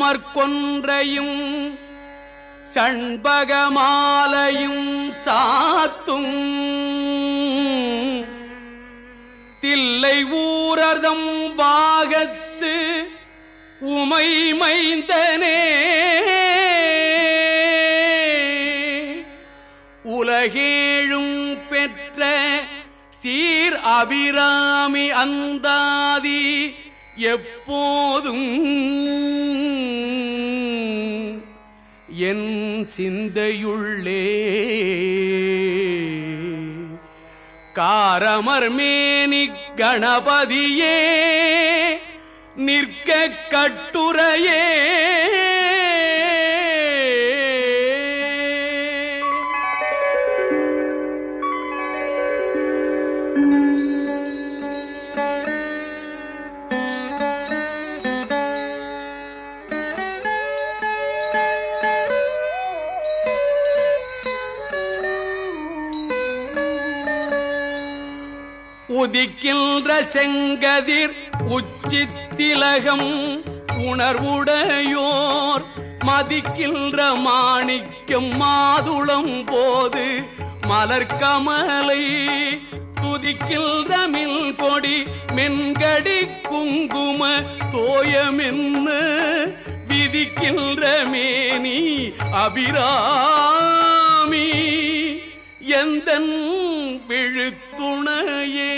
தாரமற்கொன்றையும் சண்பகமாலையும் சாத்தும் தில்லை ஊரர்தம் பாகத்து உமை மைந்தனே உலகேழும் பெற்ற சீர் அபிராமி அந்தாதி எப்போதும் என் சிந்தையுள்ளே காரமர்மேனி கணபதியே நிற்க கட்டுரையே உதிக்கின்ற செங்கதிர் உச்சித்திலகம் உணர்வுடையோர் மதிக்கின்ற மாணிக்கம் மாதுளம் போது மலர்கமலை துதிக்கின்ற மில் கொடி மென்கடி குங்கும தோயமென்ன விதிக்கின்ற மேனி அபிராமி எந்தன் விழுத்துணையே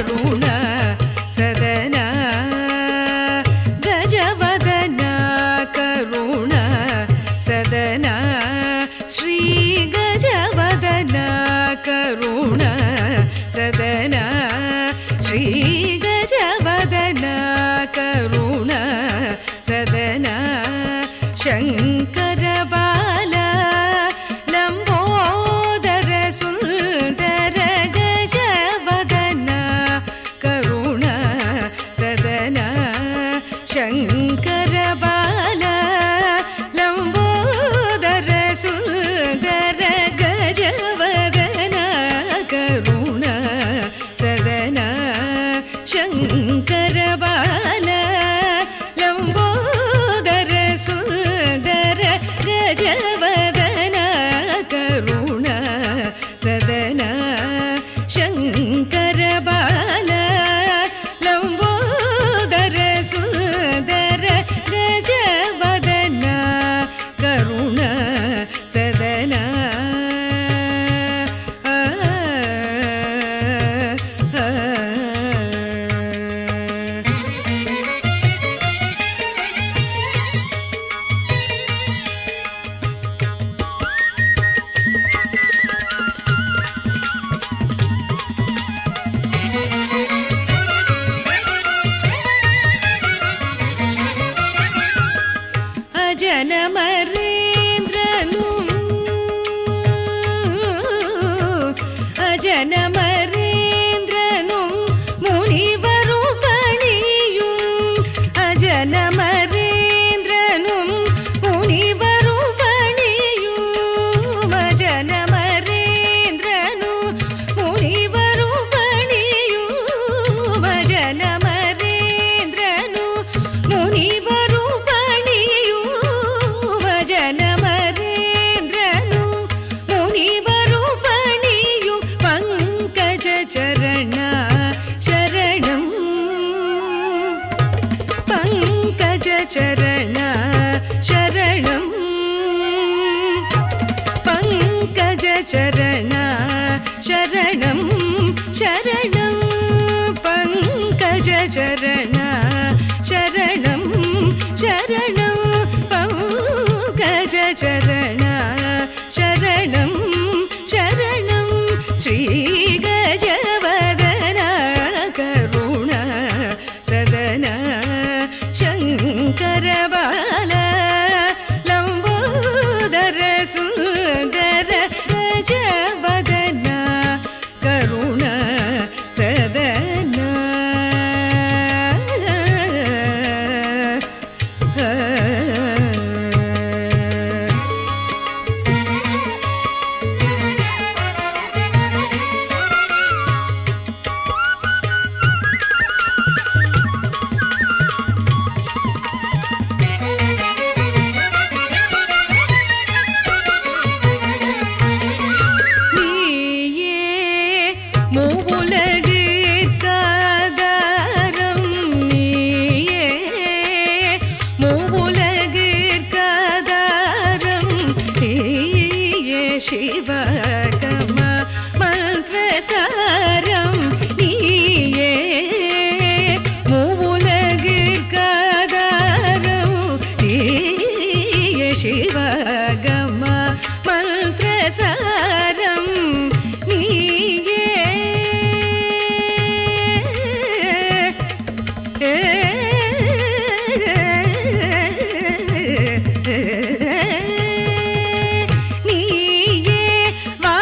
கருண சதன கஜவதன கருண சதன ஸ்ரீ கஜவதன கருண சதன ஸ்ரீ கஜவதன கருண சதன சங்கர பால லம்போதர சுந்தர கஜவதன கருண சதன சங்கர பால லம்போதர சுந்தர கஜவதன கருண சதன சங்கர பால லம்போதர சுந்தர கஜவதன கருண சதன சங்கர பால லம்போதர சுந்தர கஜவதன கருண சதன அஜனமரேந்திரனும் அஜனமரேந்திரனும் முனிவரும் பணியும் அஜனமரேந்திரனும் முனிவரும் பணியும் அஜனமரேந்திரனும் முனிவரும் பணியும் அஜனமரேந்திரனும் முனிவரும் ஜனமரேந்திரனும் முனிவரும் பணியும் பங்கஜ சரண சரணம் பங்கஜ சரண சரணம் பங்கஜ சரண சரணம் சரணம் பங்கஜ சரண சரணம் சரணம் பங்கஜ சரண சரணம் சரணம் ஸ்ரீ கஜவதன கருண சதன சங்கர பால லம்போதர சுந்தர கஜவதன கருண சதன சிவகம மந்திரசாரம் நீயே மூவுலகிற்காதாரம் நீயே சிவகம மந்திரசாரம் நீயே வா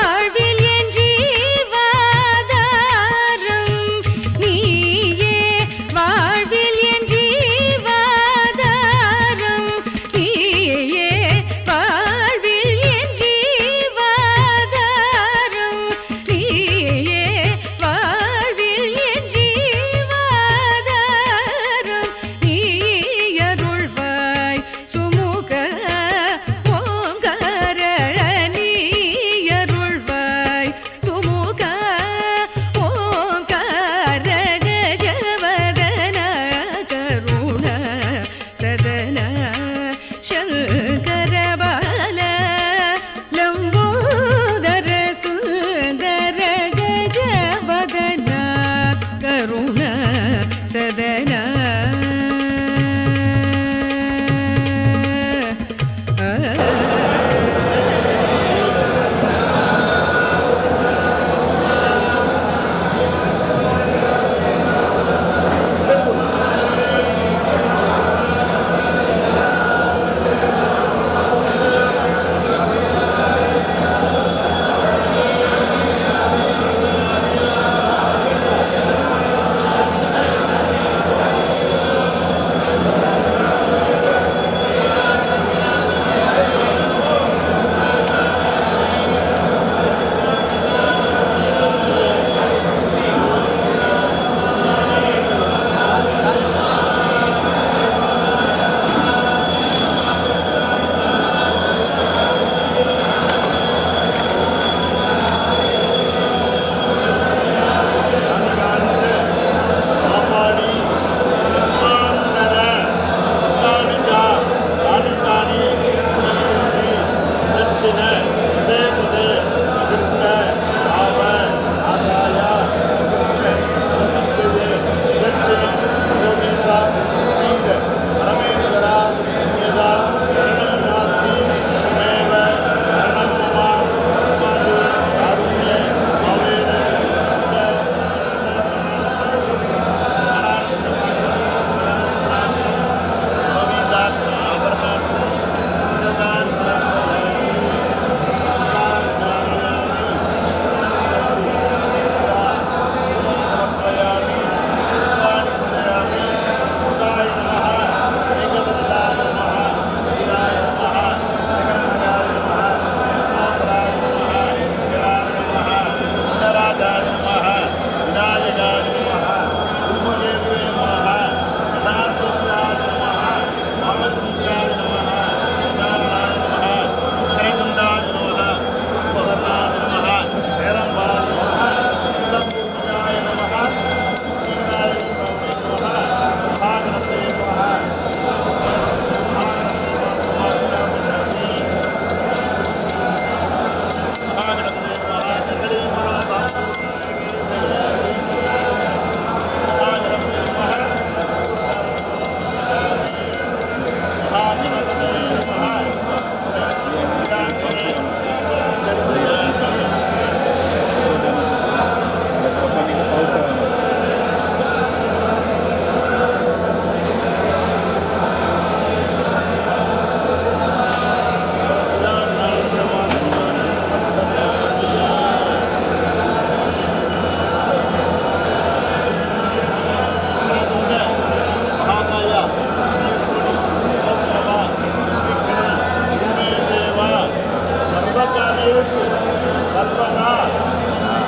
அற்பதா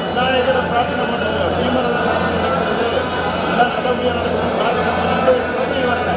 விநாயகரை பிரார்த்தனை பண்ணுங்க. பீமரதம் நடக்கிறது எல்லாம் நல்லபடியாக நடக்கும். பிரார்த்தனை பண்ணிட்டு குழந்தை வரல.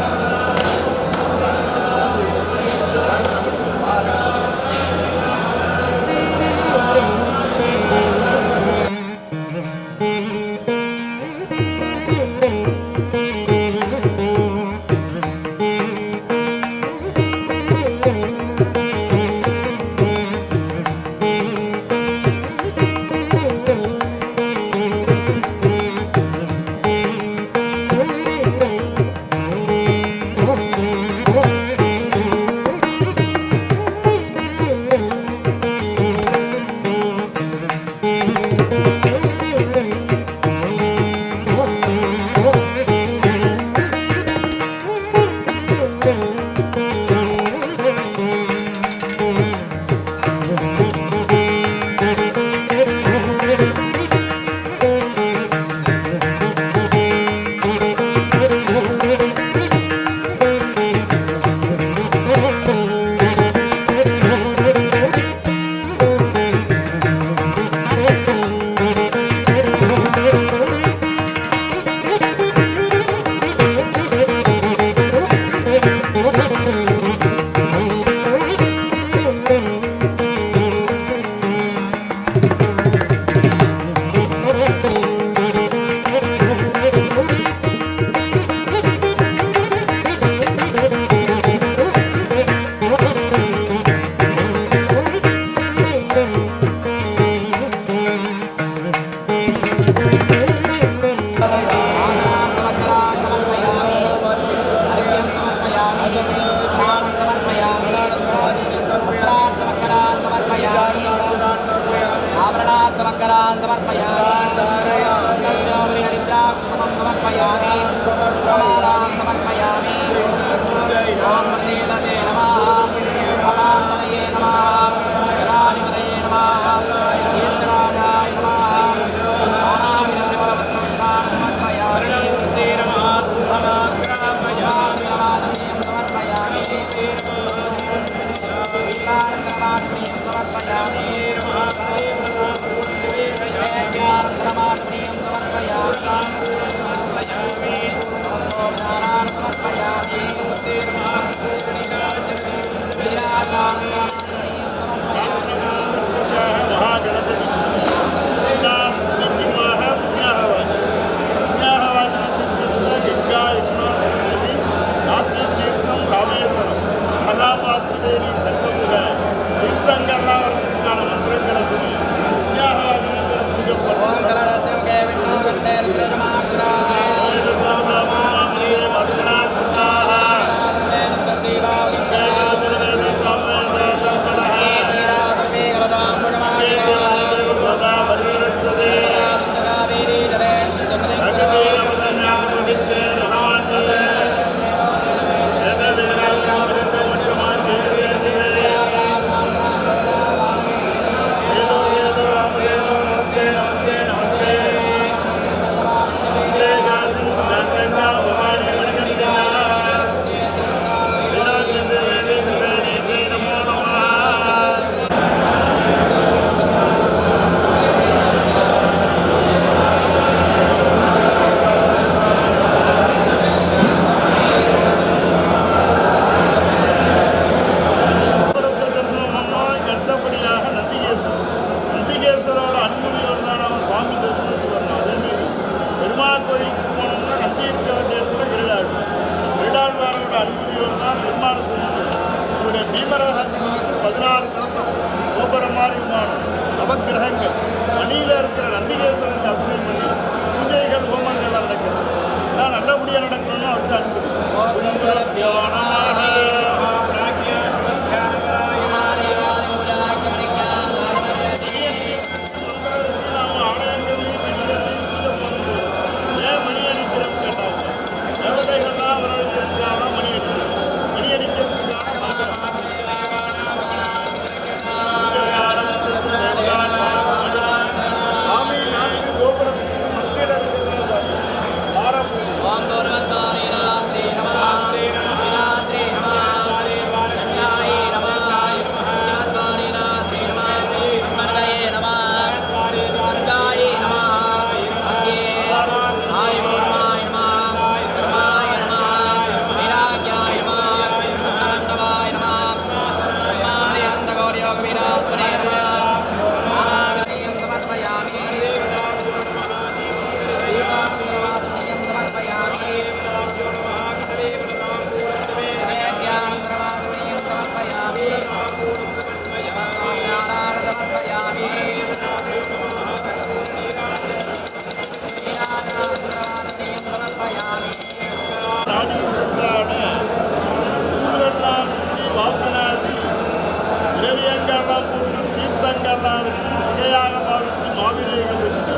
பிரம்மாவிற்கு சிகையாக பாவித்து மாவிலைகள் வச்சு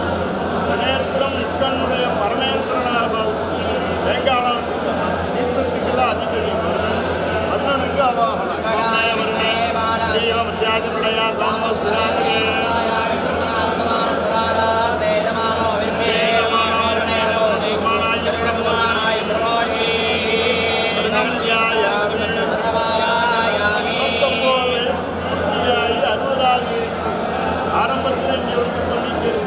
நேத்திரம் முக்கனுடைய பரமேஸ்வரனாக பாவிச்சு தேங்காளாக வச்சுருக்காங்க. தீர்த்தத்துக்கெல்லாம் அதிபதி வருணன். வருணனுக்கு அவாகனம் வருணே தெய்வம் தியாகமுடையா தாமோ சிராகரே ஆரம்பத்தில் இங்கே வந்து பண்ணிக்கிறது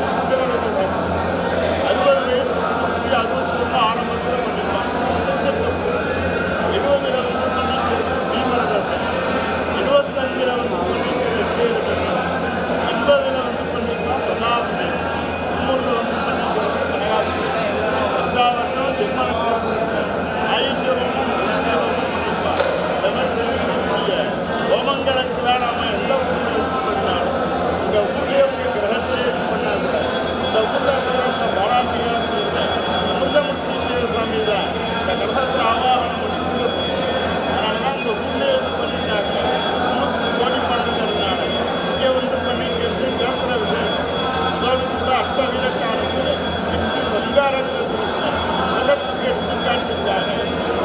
60 வயசு பூர்த்தி 61 ஆரம்பத்தில் பண்ணிக்கலாம். 20ல் வந்து பண்ணிக்கிறது பீமரதசன், 25ல் வந்து பண்ணிக்கிறது 80ல் வந்து பண்ணிக்கலாம் பிரதாபதி, 90ல் வந்து பண்ணிக்கிறது கனகாபதி, வருஷாவரணம் ஜென்மனத்தில் ஐஸ்வரமும் பண்ணிக்கலாம். இந்த மாதிரி செய்திருக்கக்கூடிய ஹோமங்களுக்கெல்லாம் நாம் எந்த ஊரில் வச்சு பண்ணினாலும் இந்த ஊர்லேயே உங்கள் கிரகத்திலே பண்ணாங்க. இந்த ஊரில் இருக்கிற இந்த பாலாம்பிகான்னு சொல்லுங்க அமிர்தமூர்த்தி சுவாமி தான் இந்த கிரகத்தில் ஆவாகனம் பண்ணி அதனால தான் இந்த ஊர்லேயே வந்து பண்ணிட்டாங்க. 300 கோடி பணங்கிறதுனால இங்கே வந்து பண்ணிக்கிறது சேத்திர விஷயம். அதோடு கூட அஷ்டவீரக்காலத்தில் 8 சங்கார சேத்திரத்தில் உலகத்துக்கு எடுத்துக்காட்டுக்காக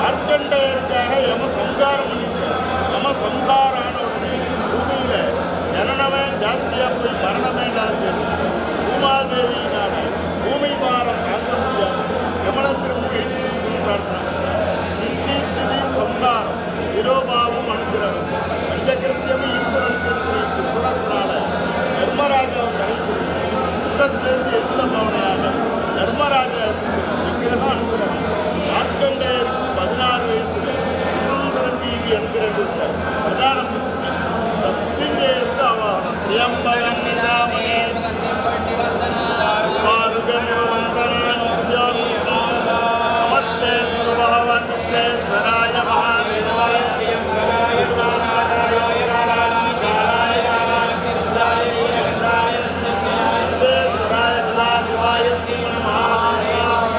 மார்க்கண்டேயருக்காக யம சங்காரம் பண்ணியிருக்கார். யம சங்காரான உடனே பூமியில் ஜனனமே ஜாத்தியாக போய் மரணமே இல்லாத பூமாதேவியினால பூமி பாரம் தாங்க முடியாது யமனத்திற்கு பிரார்த்தனை சிருஷ்டி திதி சம்ஹாரம் விரோபாவம் அனுகிரகம் பஞ்சகிருத்தியம் ஈஸ்வரனுக்கு சுடத்தினால தர்மராஜாவை கரைப்பிடிக்கிறது. சுடத்திலேருந்து எந்த பவனையாக தர்மராஜா விக்கிரகம் அனுகிரகம். மார்க்கண்டேயருக்கு 16 வயசுல சிரஞ்சீவி அனுகிரகத்தை பிரதான மூர்த்தி தப்பிண்டேயருக்கு ஆவாகனம். திரியம்பகம் நிராமயே மாருகமிவ வந்தனான் நமஸ்தேத்து பகவன் விஸ்வேஸ்வராய மகாதேவாய புராந்தகாய காலாய காலாய காலாய விஸ்வேஸ்வராய சதாதிவாய ஸ்ரீமன் மகாதேவாய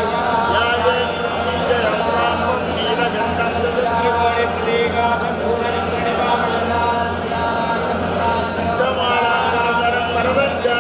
யாயே கிருத்திய அமராம்பம் நீலகண்டம் சமாளாங்கரதரம் வரதஞ்சா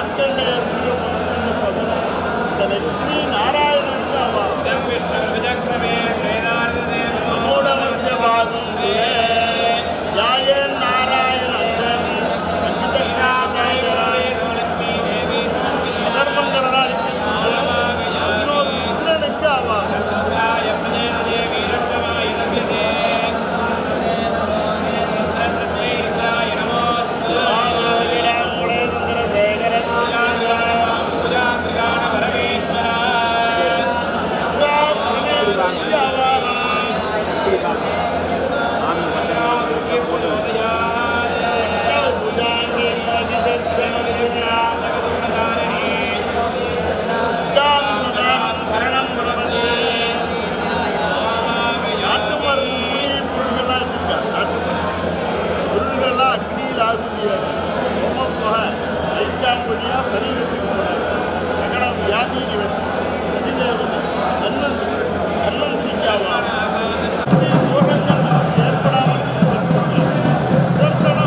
மார்க்கண்டேயர் வீடு போனதுன்னு சொல்றோம். இந்த லட்சுமி நாராயணருக்கு அவ ஜாயன் நாராயணன் அதர்மங்களால் இன்னொரு புத்திரனுக்கு அவ சரீரத்துக்கு சகல வியாதி நிவர்த்தி அதிதேவதை தன்வந்திரிக்காவா யோகங்கள் ஏற்படாமல் தர்சன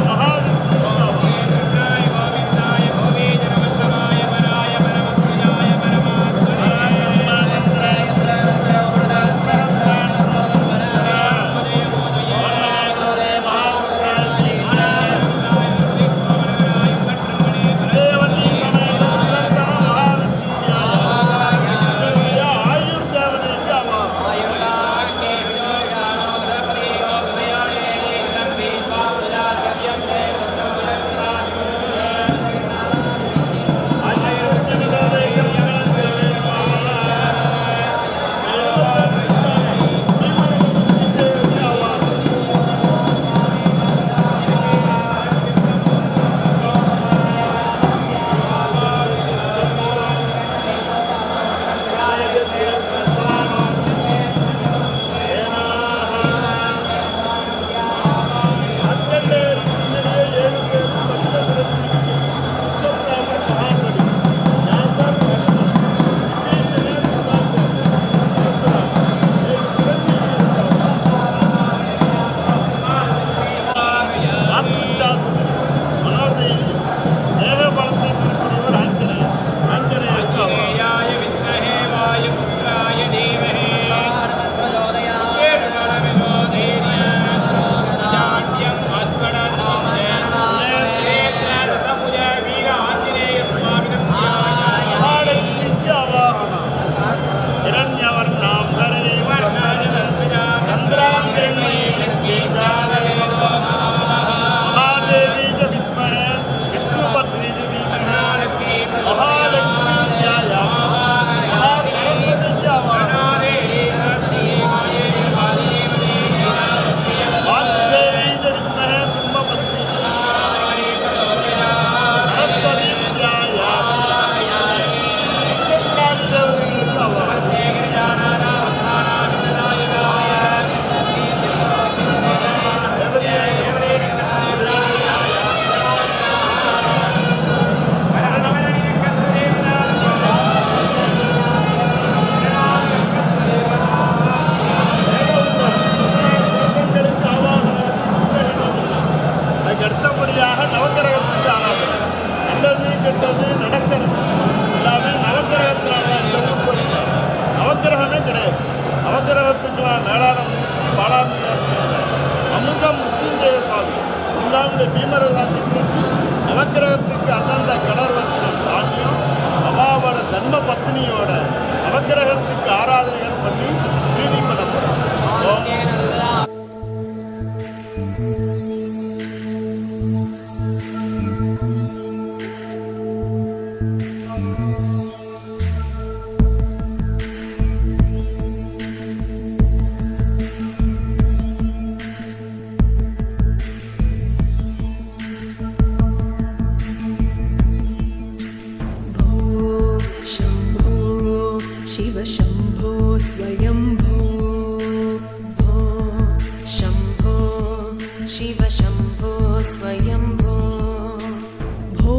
பீமரசாத்திற்கு நவக்கிரகத்துக்கு அந்தந்த கலர் வந்து தாங்கியும் அவாவோட தர்ம பத்னியோட நவக்கிரகத்துக்கு ஆராதனைகள் பண்ணி பிரீதி பண்ணப்படும். शिव शम्भो स्वयम्भो भो शम्भो शिव शम्भो स्वयम्भो भो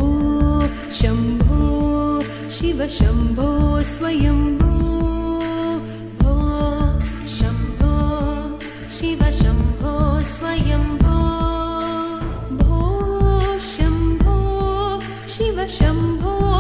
शम्भो शिव शम्भो स्वयम्भो भो शम्भो शिव शम्भो स्वयम्भो भो शम्भो शिव शम्भो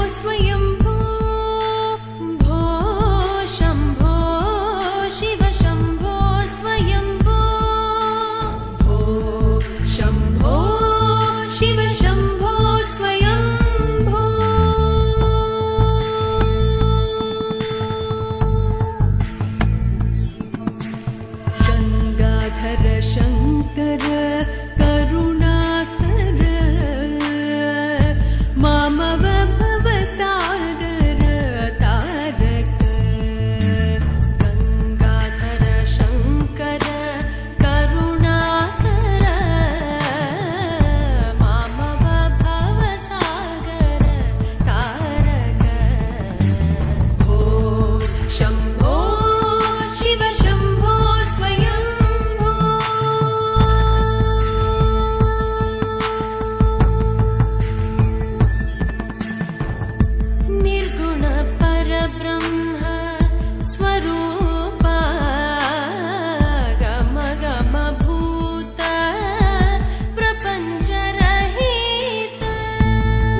मामव भवसागर तारक गंगाधर शंकर करुणाकर मामव भवसागर तारक भो शंभो शिव शंभो स्वयंभो निर्गुण परब्रह्म स्वरूप गम गम भूत प्रपंच रहित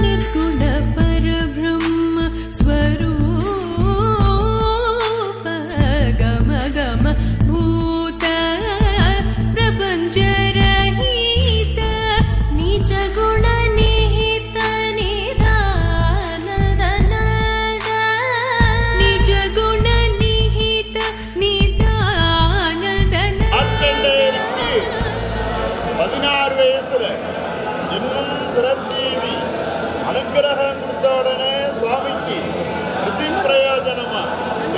निर्गुण परब्रह्म स्वरूप गम गम भूत प्रपंच रहित निज गुण निहित निदान दनद निज गुण निहित निदान दनद மார்க்கண்டேயருக்கு 16 வயசுல இன்னும் சிரத்தேவி அனுக்கிரகம் கொடுத்த உடனே சுவாமிக்கு புத்தி பிரயோஜனமா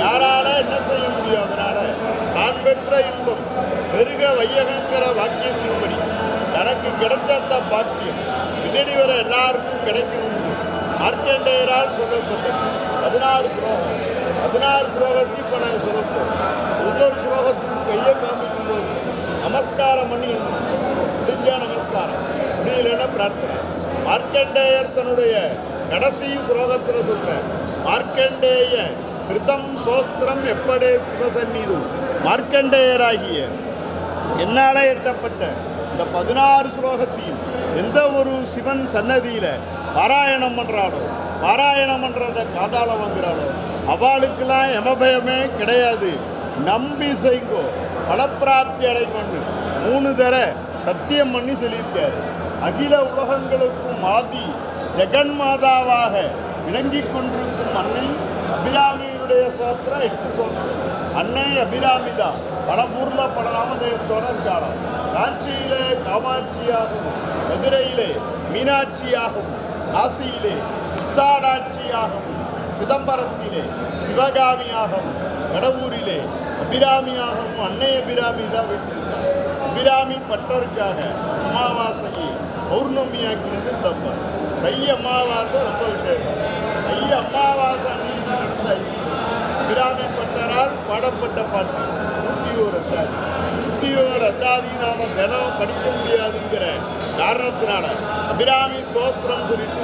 யாரால என்ன செய்ய முடியும்? அதனால தான் பெற்ற இன்பம் பெருக வையகங்கிற வாக்கியத்தின்படி தனக்கு கிடைத்த அந்த பாக்கியம் பின்னாடி வர எல்லாருக்கும் கிடைக்கணும். மார்க்கண்டேயரால் சொல்லப்பட்டது 16 ஸ்லோகம். 16 ஸ்லோகத்தை இப்போ நான் சொல்லப்போம். ஒவ்வொரு ஸ்லோகத்துக்கும் கையை காமிக்கும் போது நமஸ்காரம் பண்ணி முடிஞ்சா நமஸ்காரம், முடியலன்னா பிரார்த்தனை. மார்க்கண்டேயர் தன்னுடைய கடைசி ஸ்லோகத்தில் சொல்ற மார்க்கண்டேய கிருதம் சோஸ்திரம் எப்படே சிவசந்நிது. மார்க்கண்டேயராகிய என்னால எட்டப்பட்ட இந்த 16 ஸ்லோகத்தையும் எந்த ஒரு சிவன் சன்னதியில பாராயணம் பண்றாளோ, பாராயணம் பண்றத காதால வாங்குறாளோ அவளுக்கெல்லாம் யமபயமே கிடையாது. நம்பி செய்கோ பலப்பிராப்தி அடைக்கொண்டு 3 தர சத்தியம் பண்ணி சொல்லியிருக்காரு. அகில உலகங்களுக்கும் ஆதி ஜெகன்மாதாவாக விளங்கி கொண்டிருக்கும் அன்னை அபிராமியுடைய சோத்திரம் 8 சோத்திரம். அன்னை அபிராமிதா பல ஊர்ல பல நாமதேவத்தோட இருக்காளாம். காஞ்சியிலே காமாட்சியாகவும், மதுரையிலே மீனாட்சியாகவும், காசியிலே விசாலாட்சியாகவும், சிதம்பரத்திலே சிவகாமியாகவும், கடவுரிலே அபிராமியாகவும் அன்னை அபிராமி தான் விட்டிருக்காங்க. அபிராமி பட்டருக்காக அமாவாசையை பௌர்ணமியாக்கினது தப்ப. தை அமாவாசை ரொம்ப விசேஷம். தை அமாவாசை அன்னைக்கு தான் நடந்த அபிராமி பட்டரால் பாடப்பட்ட பாட்டு 101 அத்தாதி. 101 அத்தாதி நாம தினம் படிக்க முடியாதுங்கிற காரணத்தினால அபிராமி சோத்திரம் சொல்லிட்டு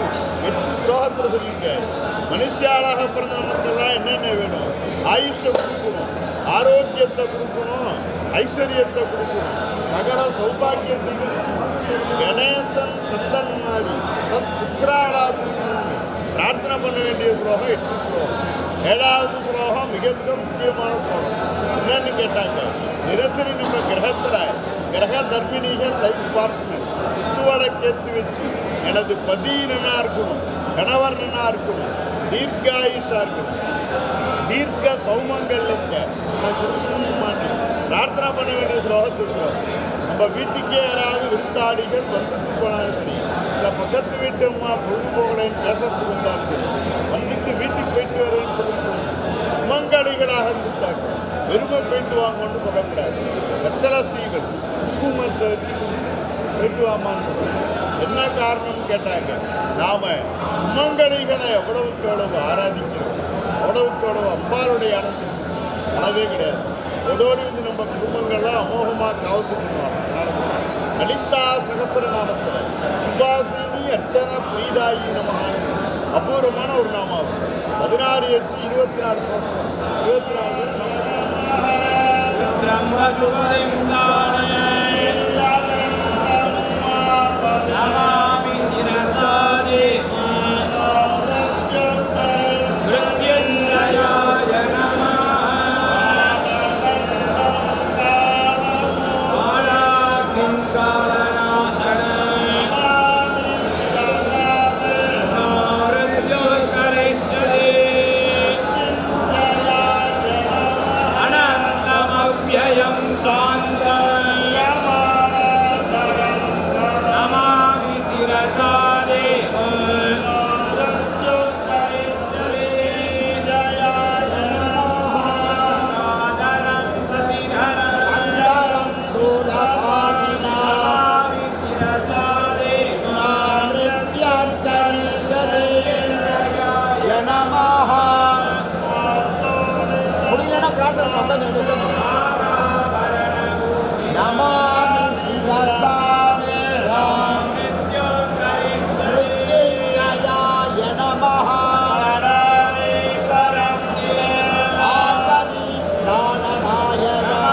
8 ஸ்லோகத்தில் சொல்லியிருக்காரு. மனுஷியாளாக பிறந்த நமக்கெல்லாம் என்னென்ன வேணும்? ஆயுஷை கொடுக்கணும், ஆரோக்கியத்தை கொடுக்கணும், ஐஸ்வர்யத்தை கொடுக்கணும், சகல சௌபாகியத்தை கொடுக்கணும். கணேசன் தந்தன் மாதிரி தன் புத்திராளா கொடுக்கணும்னு பிரார்த்தனை பண்ண வேண்டிய ஸ்லோகம் 8 ஸ்லோகம். 7வது ஸ்லோகம் மிக மிக முக்கியமான ஸ்லோகம். என்னன்னு கேட்டாங்க, தினசரி நம்ம கிரகத்தில் கிரக தர்மினிகள் லைஃப் பார்ட்னர் குத்துவளக்கேற்று வச்சு எனது பதி நன்னா இருக்கணும், கணவர் நன்னா இருக்கணும், தீர்காயுஷா இருக்கணும், தீர்க்க சௌமங்கல்யத்தை நான் கொடுக்கணும் மாட்டேன் பிரார்த்தனை பண்ண வேண்டிய ஸ்லோகத்து ஸ்லோகம். நம்ம வீட்டுக்கே யாராவது விருந்தாடிகள் வந்துட்டு போனாலும் சரி, இல்லை பக்கத்து வீட்டு அம்மா பொழுது போகலைன்னு பேசுறதுக்கு வந்தாலும் சரி, வந்துட்டு வீட்டுக்கு போயிட்டு வரேன்னு சொல்லிட்டு சுமங்கலிகளாக இருந்துட்டாங்க. வெறுமை போயிட்டு வாங்கன்னு சொல்லக்கூடாது. வெத்தலை சீவல் குங்குமத்தை வச்சு போயிட்டு வாமான்னு சொல்லுவாங்க. என்ன காரணம்னு கேட்டாங்க, நாம சுமங்கலிகளை எவ்வளவுக்கு எவ்வளவு ஆராதிக்கிறோம், எவ்வளவுக்கு எவ்வளவு அம்பாளுடைய ஆனந்தம் அளவே கிடையாது. ஒடோடி வந்து நம்ம குடும்பங்கள்லாம் அமோகமாக காவத்து பண்ணுவாங்க. லலிதா சகசரநாமத்தில் சுபாசினி அர்ச்சனா பிரீதாயி நமகான அபூர்வமான ஒரு நாமாவும் 16:8 24 சோத்திரம் 24 நமாமி முடியலன்னா பிரார்த்தனை பண்ண நமாமி சிரசாம் மிருத்யுஞ்சயாய நமः ஆததி பிராணநாயகம்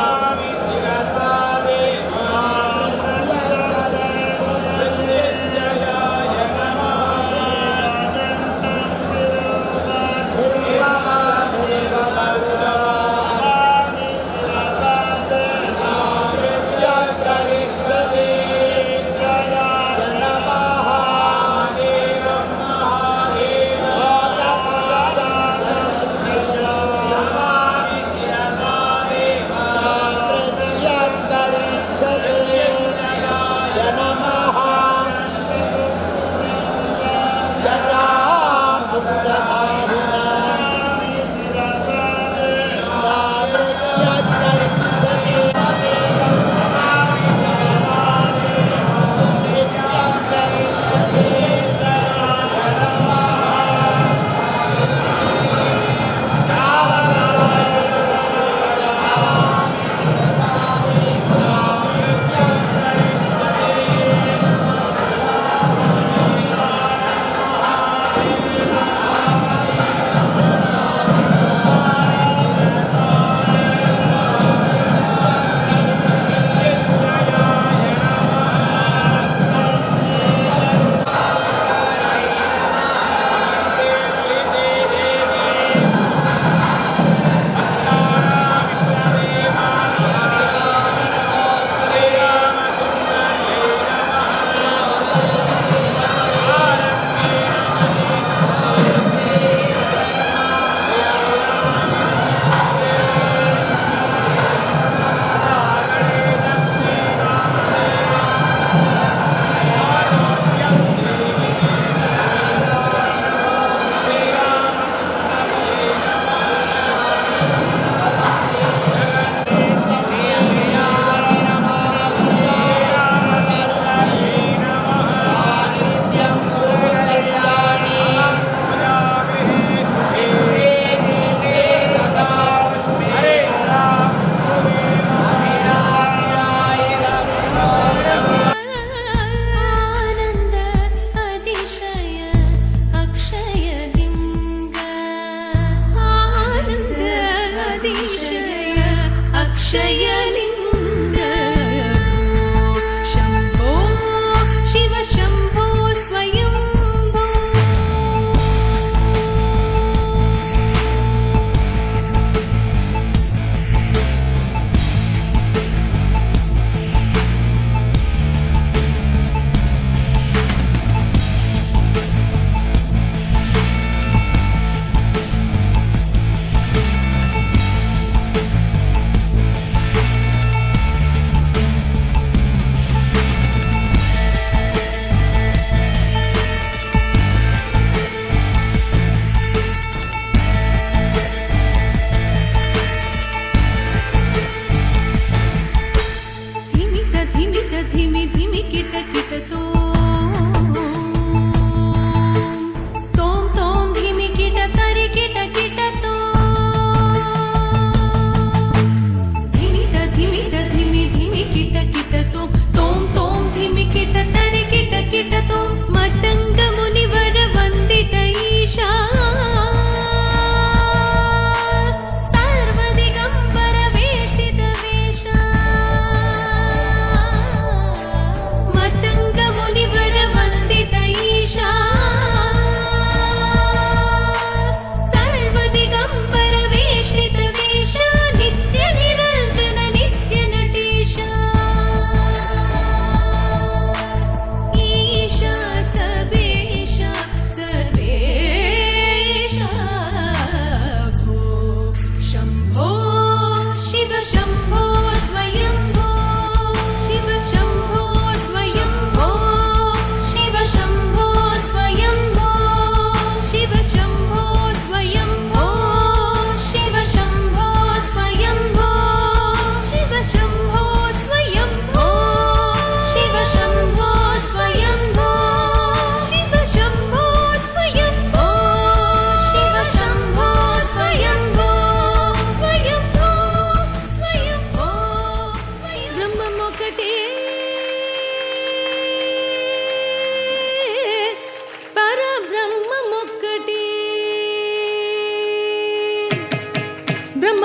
आनन्द अतिशय अक्षयलिङ्ग आनन्द अतिशय अक्षयलिङ्ग शम्भो शिव शम्भो स्वयम्भो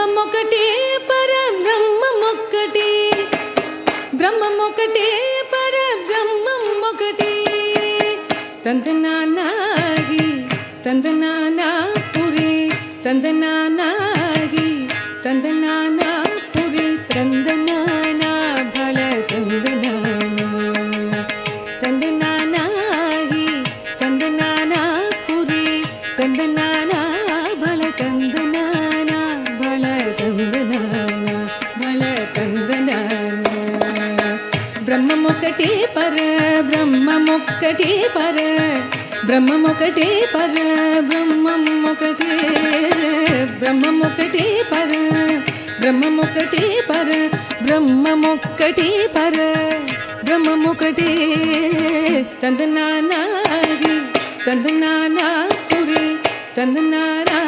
బ్రహ్మమొకటే పరబ్రహ్మమొక్కటే బ్రహ్మమొకటే పరబ్రహ్మమొకటే తందనానాగి తందనానాపురి తందనానాగి తందనానాపురి తందనానా భళ తందనానా తందనానాగి తందనానాపురి తందనానా భళ తందనానా భళ తందనానా భళ తందనానా బ్రహ్మమొకటే పర బ్రహ్మమొక్కటే పర బ్రహ్మమొకటే పర బ్రహ్మమొకటే బ్రహ్మమొకటే పర బ్రహ్మమొకటే పర బ్రహ్మమొక్కటే పర బ్రహ్మమొకటే తందనానాగి తందనానాపురి తందనానా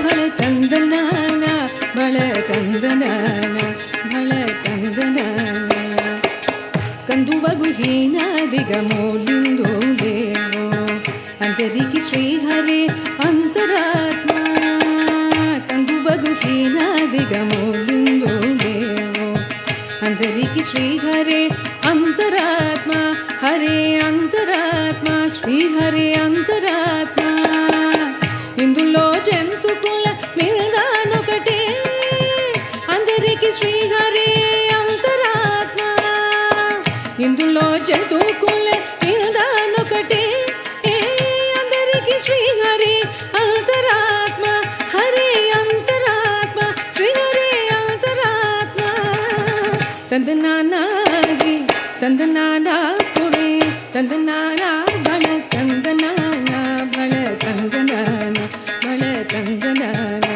భళ తందనానా భళ తందనానా భళ తందనానా కందువగు హీనాదిగమోలిందో లేవో అంతరికి శ్రీహరే అంతరాత్మ కందువగు హీనాదిగమోలిందో లేవో అంతరికి శ్రీహరే అంతరాత్మ హరే అంతరాత్మ శ్రీహరే అంతరాత్మ ఇందులో జంతుకుల మిల్దానొకటే అందరికి శ్రీహరే అంతరాత్మ ఇందులో జంతుకుల మిల్దానొకటే అందరికి శ్రీహరే అంతరాత్మ హరే అంతరాత్మ శ్రీహరే అంతరాత్మ తందనానాగి తందనానాపురి తందనానా భళ తందనానా భళ తందనానా భళ తందనానా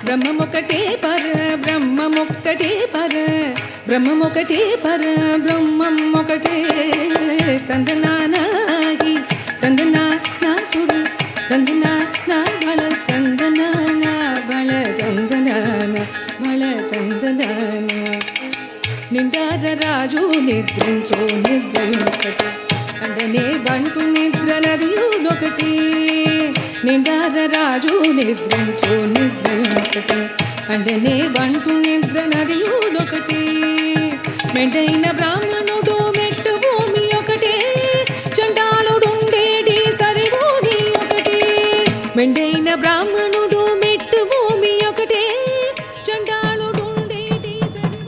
బ్రహ్మమొకటే పర బ్రహ్మమొక్కటే పర బ్రహ్మమొకటే పర బ్రహ్మమొకటే తందనానాగి తందనానాపురి తందనానా భళ తందనానా భళ తందనానా భళ తందనానా నిండార రాజు నిద్రించో నిద్రయునొకటి అండనే బంటు నిద్ర నదియునొకటి నిండార రాజు నిద్రించో నిద్రయునొకటి అండనే బంటు నిద్ర నదియునొకటి మెండైన బ్రాహ్మణుడు మెట్టు భూమి ఒకటే చండాలుడుండేటి సరి భూమి ఒకటి మెండైన బ్రాహ్మణుడు మెట్టు భూమి ఒకటే చండాలుడుండేటి సరి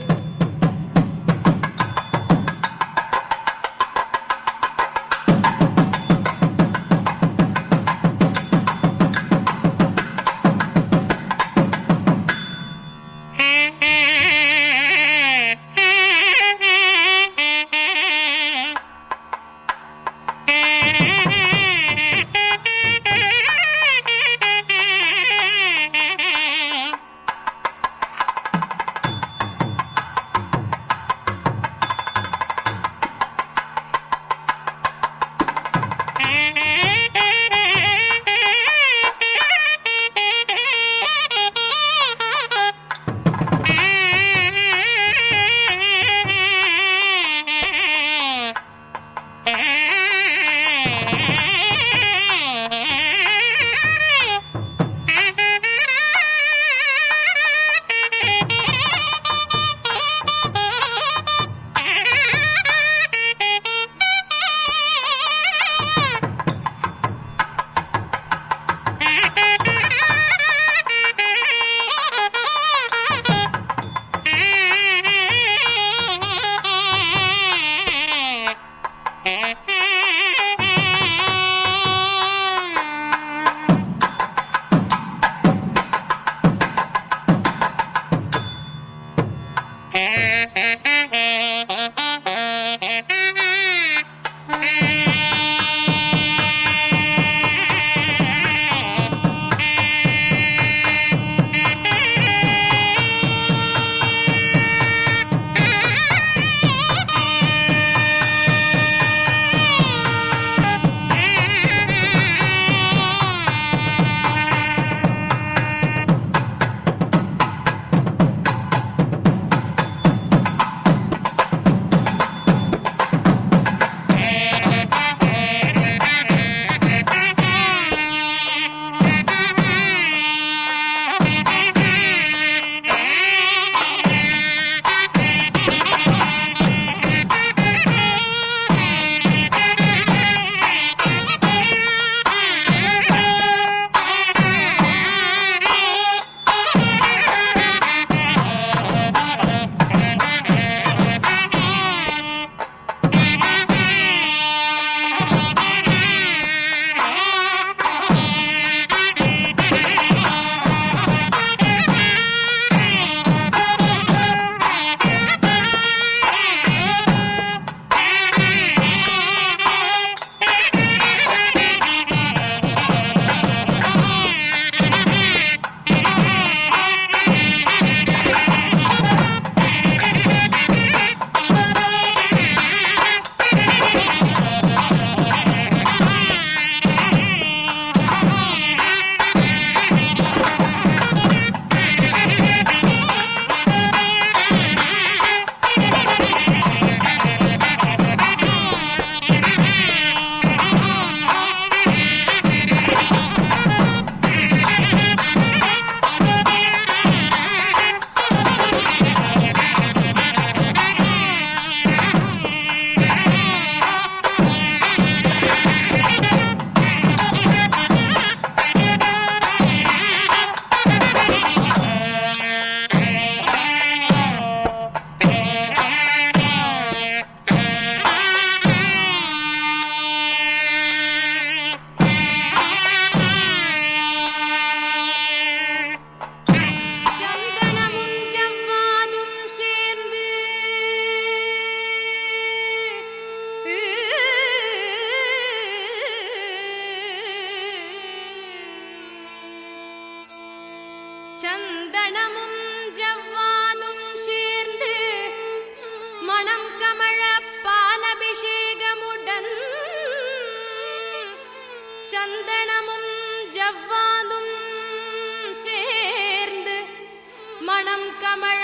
சந்தனமும் ஜவ்வாதும் சேர்ந்து மணம் கமழ பாலபிஷேகமுடன் சந்தனமும் ஜவ்வாதும் சேர்ந்து மணம் கமழ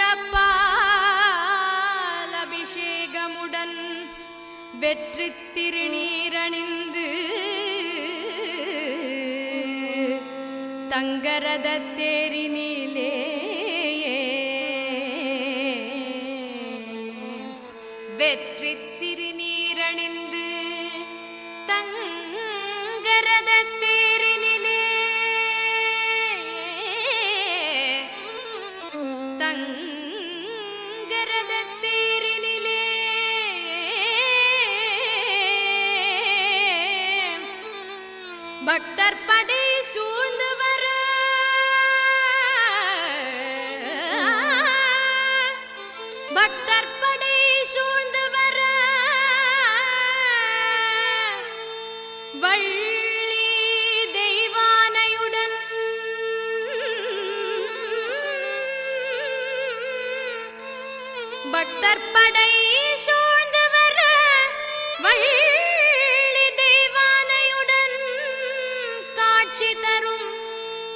பாலபிஷேகமுடன் வெற்றி திருநீரணிந்து தங்கரத தேரினிலே வெற்றி திருநீரணிந்து தங்கரத தேரினிலே தங்கரத தேரினிலே பக்தர் படை சூழ்ந்து வர பக்தர் படை சூழ்ந்து வர வள்ளி தெய்வானையுடன் பக்தர் படை சூழ்ந்து வர வள்ளி தெய்வானையுடன் காட்சி தரும்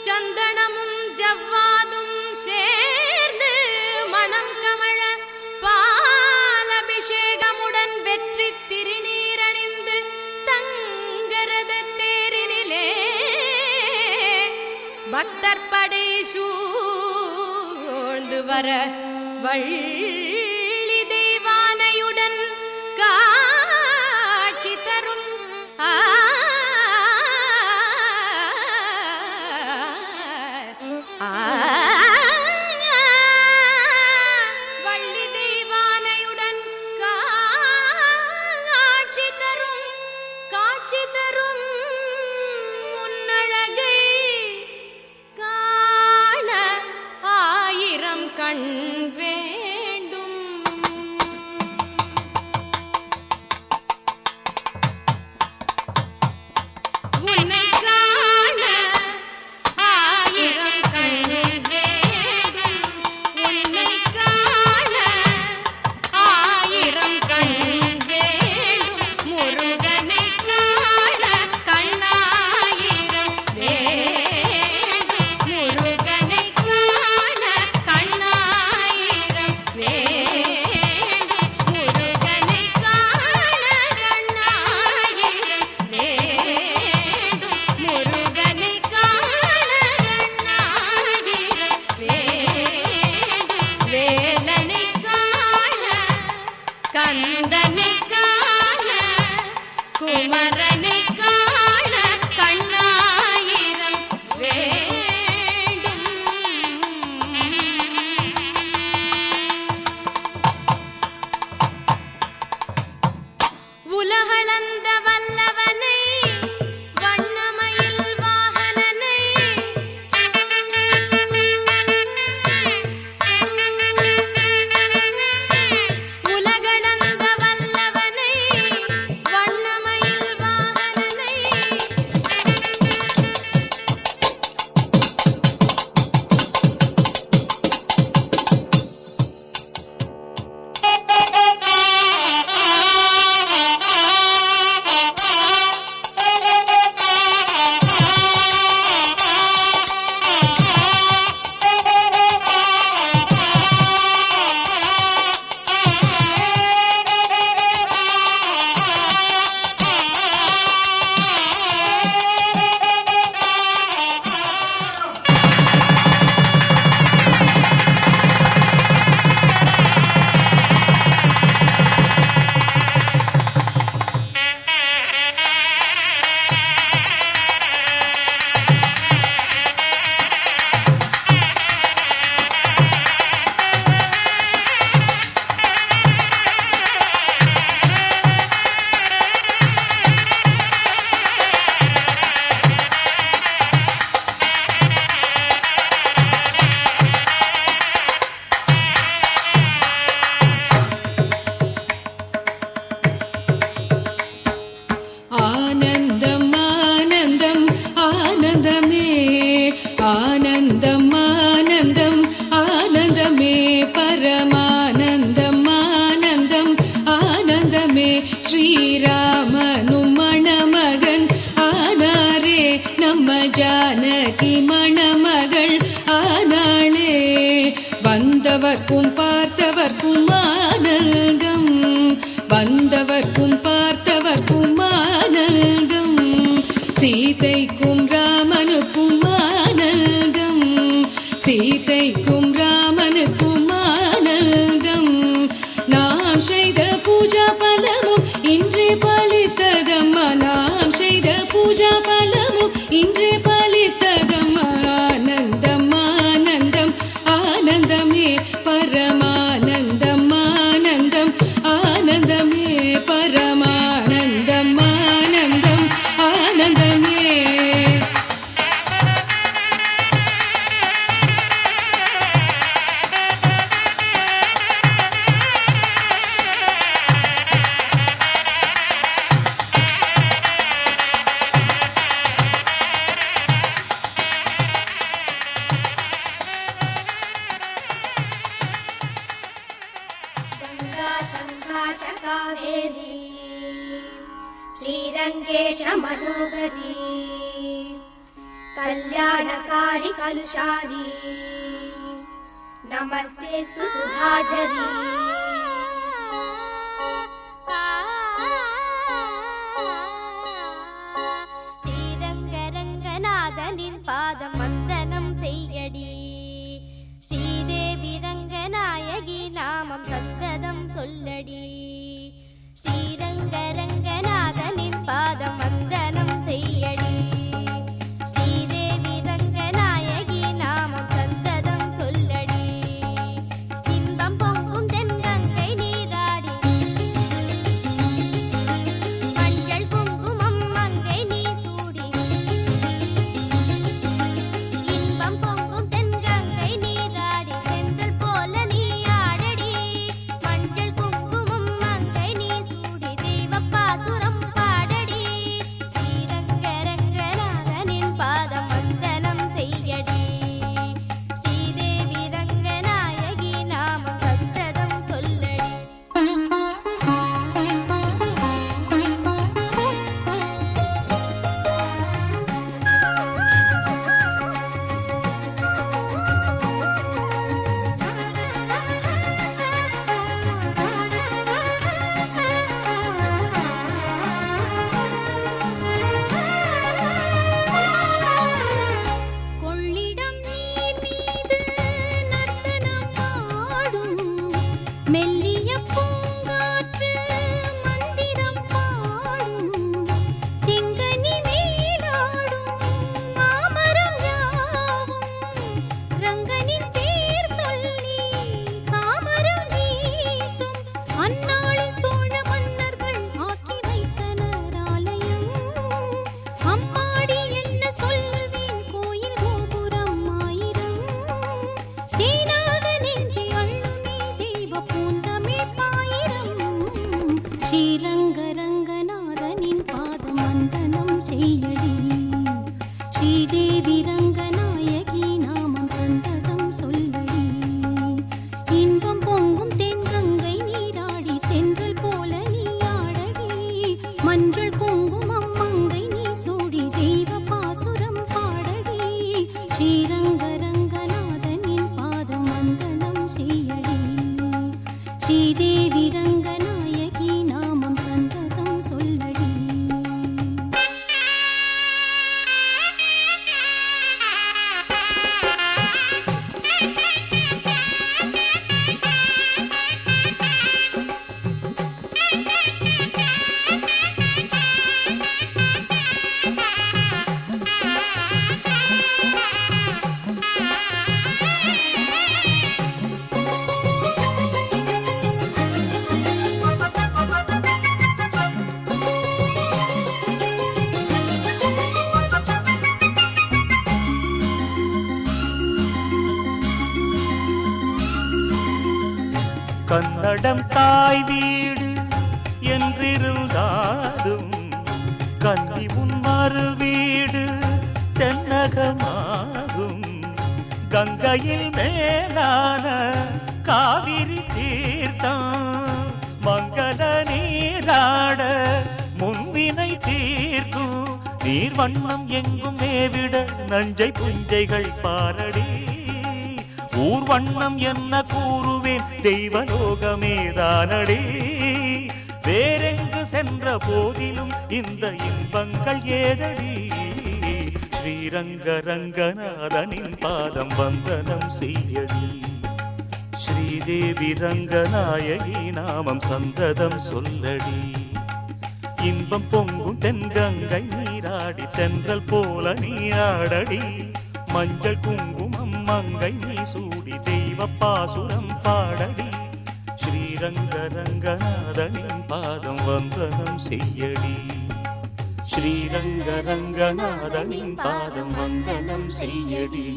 சந்தனமும் ஜவ்வாதும் சேர்ந்து மணம் கமழ பாலபிஷேகமுடன் வெற்றி திருநீரணிந்து தங்கரத தேரினிலே பக்தர் படை சூழ்ந்து வர வள்ளி தெய்வானையுடன் காட்சி தரும் வள்ளி தெய்வானையுடன் காட்சி தரும் முன்னழகை காண ஆயிரம் கண் வேண்டும் நம்ம ஜானகி மணமகள் ஆனாளே. வந்தவர்க்கும் பார்த்தவர்க்கும் ஆனந்தம், வந்தவர்க்கும் பார்த்தவர்க்கும் ஆனந்தம், சீதைக்கும் ராமனுக்கும் ஆனந்தம், சீதைக்கும் ராமனுக்கும் ஆனந்தம். நாம் செய்த பூஜா பலமும் இன்றே பலித்ததம்மா, நாம் செய்த பூஜா பலமும் இன்றே பலித்ததம்மா. ஆனந்தம் ஆனந்தம் ஆனந்தமே பரமானந்தம், ஆனந்தம் ஆனந்தமே பரமானந்தம், ஆனந்தம் ஆனந்தமே. कावेरी श्रीरंगेश मनोहरी कल्याणकारी कलुषारी नमस्तेस्तु सुधाझरी. श्रीरंगरंगनाथनिन पादम वंदनम सेय्यडी, श्रीदेवी रंगनायकी नामम सन्तदम सोल्लडी. श्रीरंगरंगनाथनिन पादम वंदनम सेय्यडी, श्रीदेवी रंगनायकी नामम सन्तदम सोल्लडी. इன்பம் பொங்கும் தென்கங்கை நீராடி மஞ்சள் குங்குமம் மங்கை நீ சூடி, இன்பம் பொங்கும் தென்கங்கை நீராடி செந்தல் போல நீ ஆடடி. மஞ்சள் குங்குமம் மங்கை நீ சூடி தெய்வப்பாசுரம் பாடடி. ஸ்ரீரங்கரங்கநாதனின் பாதம் வந்தனம் செய்யடி, ஸ்ரீதேவி ரங்கநாயகி நாமம் சந்ததம் சொல்லடி. கொள்ளிடம் நீர் மீது நர்த்தனம் ஆடும் மெல்லிய பூங்காற்று மந்திரம் பாடும், சிங்கனி மேலாடும் மாமரம் யாவும் ரங்கனின் பேர் சொல்லி சாமரம் வீசும். அந்நாளில் சோழ மன்னர்கள் ஆக்கி வைத்தனர் ஆலயம், அம்மாடி என்ன சொல்வேன் கோயில் கோபுரம் ஆயிரம். தேனாக நெஞ்சி அள்ளுமே தெய்வ பூந்தமிழ் பாயிரம். ஸ்ரீரங்கரங்கநாதனின் பாதம் வந்தனம் செய்யடி, ஸ்ரீதேவி ரங்கநாயகி நாமம் சந்ததம் சொல்லடி. இன்பம் பொங்கும் தென்கங்கை நீராடி தென்றல் போல நீ ஆடடி. மஞ்சள் குங்குமம் மங்கை நீ சூடி தெய்வ பாசுரம் பாடடி. ஸ்ரீரங்கரங்கநாதனின் பாதம் வந்தனம் செய்யடி, ஸ்ரீதேவி ரங்கநாயகி நாமம் சந்ததம் சொல்லடி. கன்னடம் தாய் வீடு என்றிருந்தாலும் கன்னி உன் மறு வீடு தென்னகமாகும். கங்கையில் மேலான காவிரி தீர்த்தம் மங்கள நீராட முன்வினை தீர்க்கும். நீ நீர் வண்ணம் எங்கும் மேவிட நஞ்சை புஞ்சைகள் பாரடி ஊர் வண்ணம் என்ன கூறுவேன் தெய்வலோகமேதானடி வேறெங்கு சென்ற போதிலும் இந்த இன்பங்கள் ஏதடி ஸ்ரீரங்க ரங்கநாதனின் பாதம் வந்தனம் செய்யடி ஸ்ரீதேவி ரங்கநாயகி நாமம் சந்ததம் சொல்லடி இன்பம் பொங்கும் தென்கங்கை நீராடி சென்றல் போல நீராடடி மஞ்சள் குங்குமம் மங்கை நீ சூடி தெய்வ பாசுரம் பாடடி ஸ்ரீரங்க ரங்கநாதனின் பாதம் வந்தனம் செய்யடி ஸ்ரீரங்க ரங்கநாதனின் பாதம் வந்தனம் செய்யடி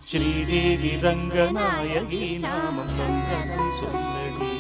ஸ்ரீதேவி ரங்கநாயகி நாமம் சந்தனம் சொல்லடி